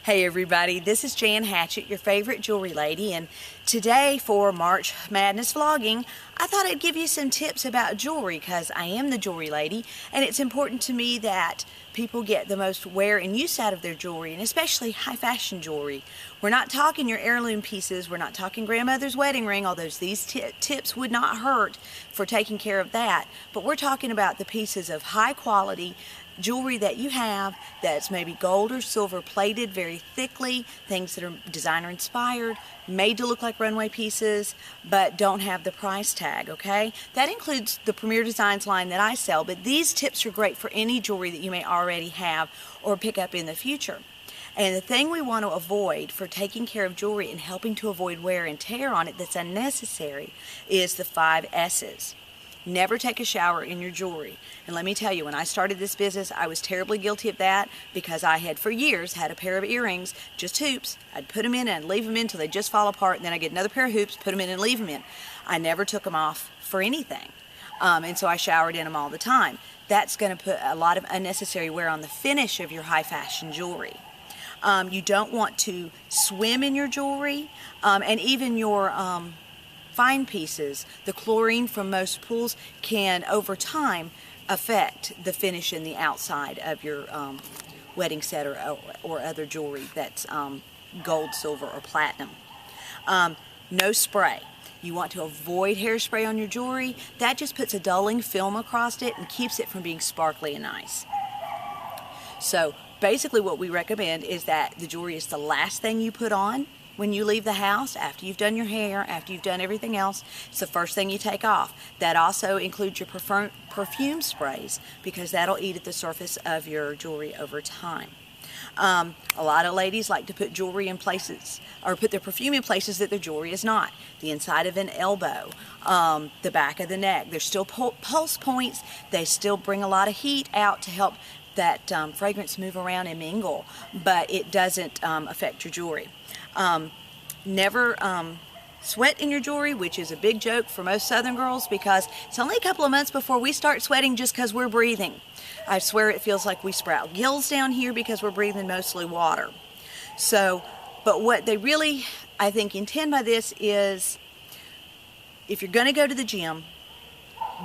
Hey everybody, this is Jan Hatchett, your favorite jewelry lady, and today for March Madness vlogging, I thought I'd give you some tips about jewelry because I am the jewelry lady, and it's important to me that people get the most wear and use out of their jewelry, and especially high fashion jewelry. We're not talking your heirloom pieces, we're not talking grandmother's wedding ring, although these tips would not hurt for taking care of that, but we're talking about the pieces of high quality jewelry that you have that's maybe gold or silver plated very thickly, things that are designer inspired, made to look like runway pieces, but don't have the price tag, okay? That includes the Premier Designs line that I sell, but these tips are great for any jewelry that you may already have or pick up in the future. And the thing we want to avoid for taking care of jewelry and helping to avoid wear and tear on it that's unnecessary is the 5 S's. Never take a shower in your jewelry. And let me tell you, when I started this business, I was terribly guilty of that because I had for years had a pair of earrings, just hoops. I'd put them in and leave them in until they just fall apart, and then I'd get another pair of hoops, put them in and leave them in. I never took them off for anything. And so I showered in them all the time. That's going to put a lot of unnecessary wear on the finish of your high fashion jewelry. You don't want to swim in your jewelry, and even your fine pieces. The chlorine from most pools can, over time, affect the finish in the outside of your wedding set or other jewelry that's gold, silver, or platinum. No spray. You want to avoid hairspray on your jewelry. That just puts a dulling film across it and keeps it from being sparkly and nice. So basically what we recommend is that the jewelry is the last thing you put on when you leave the house, after you've done your hair, after you've done everything else. It's the first thing you take off. That also includes your perfume sprays because that'll eat at the surface of your jewelry over time. A lot of ladies like to put jewelry in places, or put their perfume in places that their jewelry is not. The inside of an elbow, the back of the neck. There's still pulse points. They still bring a lot of heat out to help that fragrance move around and mingle, but it doesn't affect your jewelry. Never sweat in your jewelry, which is a big joke for most Southern girls because it's only a couple of months before we start sweating just because we're breathing. I swear it feels like we sprout gills down here because we're breathing mostly water. So, but what they really, I think, intend by this is if you're going to go to the gym,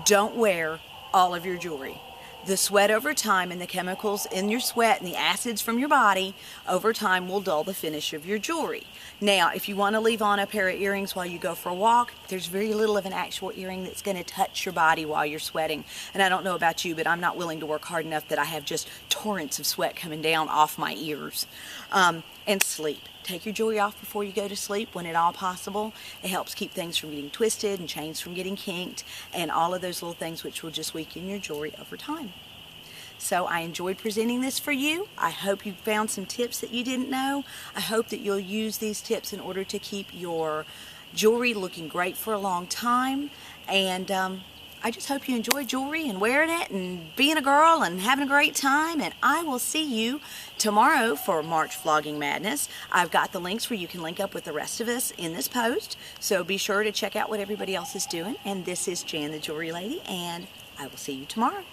don't wear all of your jewelry. The sweat over time and the chemicals in your sweat and the acids from your body over time will dull the finish of your jewelry. Now, if you want to leave on a pair of earrings while you go for a walk, there's very little of an actual earring that's going to touch your body while you're sweating. And I don't know about you, but I'm not willing to work hard enough that I have just torrents of sweat coming down off my ears. And sleep. Take your jewelry off before you go to sleep when at all possible. It helps keep things from getting twisted and chains from getting kinked and all of those little things which will just weaken your jewelry over time. So I enjoyed presenting this for you. I hope you found some tips that you didn't know. I hope that you'll use these tips in order to keep your jewelry looking great for a long time. And I just hope you enjoy jewelry and wearing it and being a girl and having a great time. And I will see you tomorrow for March Vlogging Madness. I've got the links where you can link up with the rest of us in this post. So be sure to check out what everybody else is doing. And this is Jan the Jewelry Lady, and I will see you tomorrow.